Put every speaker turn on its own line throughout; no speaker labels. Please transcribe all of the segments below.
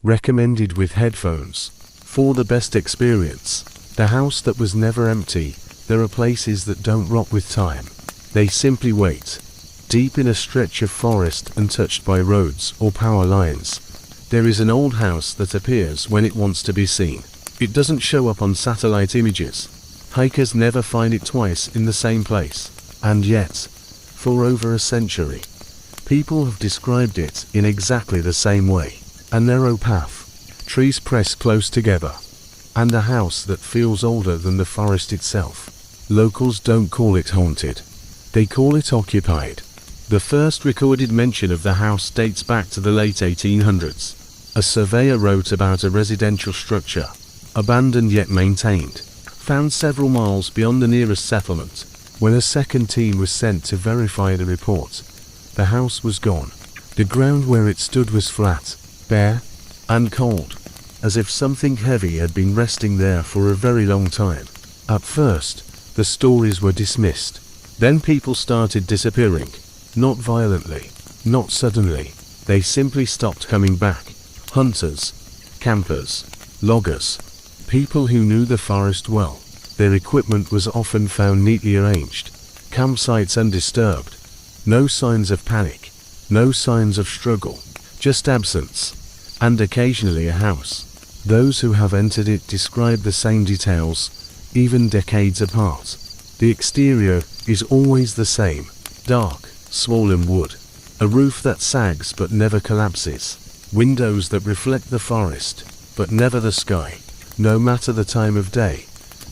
Recommended with headphones. For the best experience. The house that was never empty. There are places that don't rot with time. They simply wait. Deep in a stretch of forest untouched by roads or power lines. There is an old house that appears when it wants to be seen. It doesn't show up on satellite images. Hikers never find it twice in the same place. And yet, for over a century, people have described it in exactly the same way. A narrow path, trees pressed close together, and a house that feels older than the forest itself. Locals don't call it haunted. They call it occupied. The first recorded mention of the house dates back to the late 1800s. A surveyor wrote about a residential structure, abandoned yet maintained, found several miles beyond the nearest settlement. When a second team was sent to verify the report, the house was gone. The ground where it stood was flat, bare, and cold, as if something heavy had been resting there for a very long time. At first, the stories were dismissed. Then people started disappearing. Not violently, not suddenly. They simply stopped coming back. Hunters, campers, loggers, people who knew the forest well. Their equipment was often found neatly arranged. Campsites undisturbed. No signs of panic. No signs of struggle. Just absence. And occasionally a house. Those who have entered it describe the same details, even decades apart. The exterior is always the same. Dark, swollen wood. A roof that sags but never collapses. Windows that reflect the forest, but never the sky. No matter the time of day,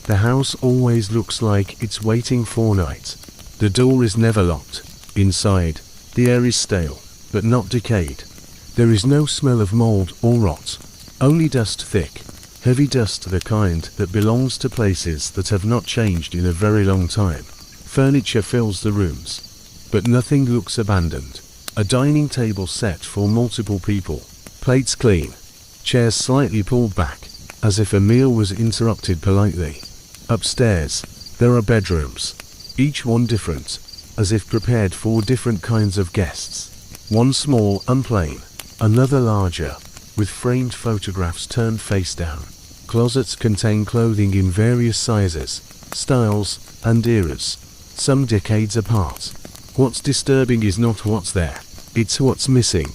the house always looks like it's waiting for night. The door is never locked. Inside, the air is stale, but not decayed. There is no smell of mold or rot. Only dust thick, heavy dust, the kind that belongs to places that have not changed in a very long time. Furniture fills the rooms, but nothing looks abandoned. A dining table set for multiple people, plates clean, chairs slightly pulled back, as if a meal was interrupted politely. Upstairs, there are bedrooms, each one different, as if prepared for different kinds of guests. One small and plain, another larger, with framed photographs turned face down. Closets contain clothing in various sizes, styles, and eras, some decades apart. What's disturbing is not what's there, it's what's missing.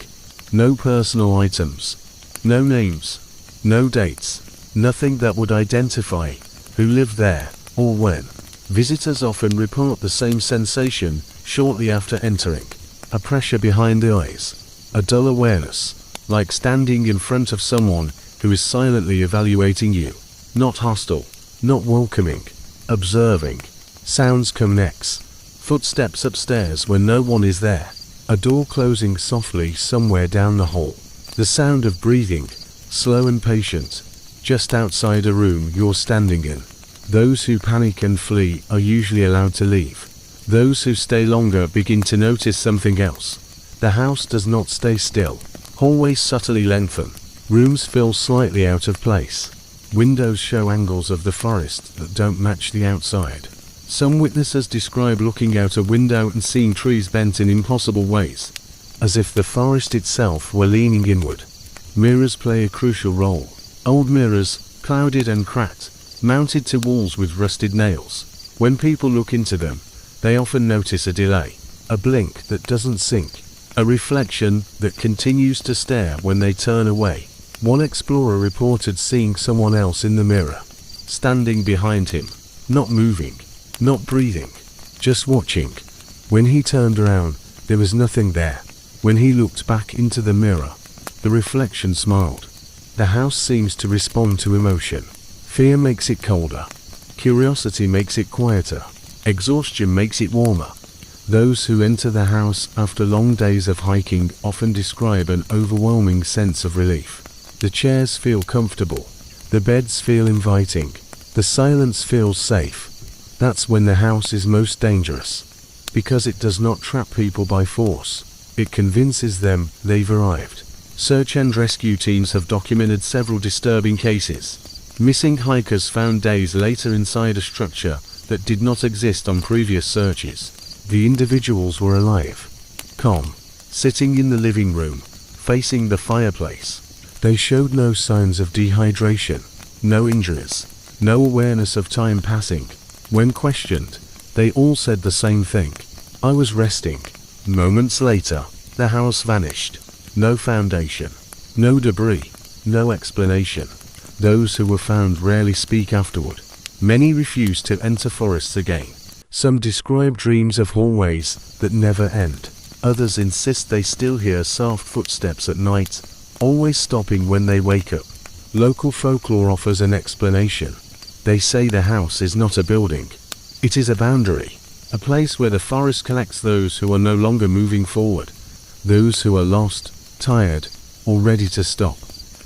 No personal items, no names, no dates, nothing that would identify who lived there or when. Visitors often report the same sensation shortly after entering. A pressure behind the eyes, a dull awareness, like standing in front of someone who is silently evaluating you. Not hostile, not welcoming, observing. Sounds come next. Footsteps upstairs when no one is there. A door closing softly somewhere down the hall. The sound of breathing, slow and patient, just outside a room you're standing in. Those who panic and flee are usually allowed to leave. Those who stay longer begin to notice something else. The house does not stay still. Hallways subtly lengthen. Rooms feel slightly out of place. Windows show angles of the forest that don't match the outside. Some witnesses describe looking out a window and seeing trees bent in impossible ways, as if the forest itself were leaning inward. Mirrors play a crucial role. Old mirrors, clouded and cracked, mounted to walls with rusted nails. When people look into them, they often notice a delay, a blink that doesn't sink, a reflection that continues to stare when they turn away. One explorer reported seeing someone else in the mirror, standing behind him, not moving, not breathing, just watching. When he turned around, there was nothing there. When he looked back into the mirror, the reflection smiled. The house seems to respond to emotion. Fear makes it colder. Curiosity makes it quieter. Exhaustion makes it warmer. Those who enter the house after long days of hiking often describe an overwhelming sense of relief. The chairs feel comfortable. The beds feel inviting. The silence feels safe. That's when the house is most dangerous. Because it does not trap people by force. It convinces them they've arrived. Search and rescue teams have documented several disturbing cases. Missing hikers found days later inside a structure that did not exist on previous searches. The individuals were alive, calm, sitting in the living room, facing the fireplace. They showed no signs of dehydration, no injuries, no awareness of time passing. When questioned, they all said the same thing: "I was resting." Moments later, the house vanished. No foundation, no debris, no explanation. Those who were found rarely speak afterward. Many refuse to enter forests again. Some describe dreams of hallways that never end. Others insist they still hear soft footsteps at night, always stopping when they wake up. Local folklore offers an explanation. They say the house is not a building. It is a boundary, a place where the forest collects those who are no longer moving forward, those who are lost, tired, or ready to stop.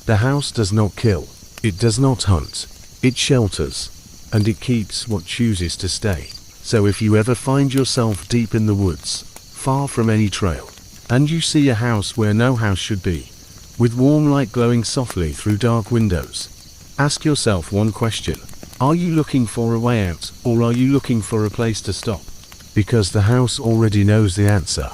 The house does not kill, it does not hunt, it shelters, and it keeps what chooses to stay. So if you ever find yourself deep in the woods, far from any trail, and you see a house where no house should be, with warm light glowing softly through dark windows, ask yourself one question: are you looking for a way out, or are you looking for a place to stop? Because the house already knows the answer.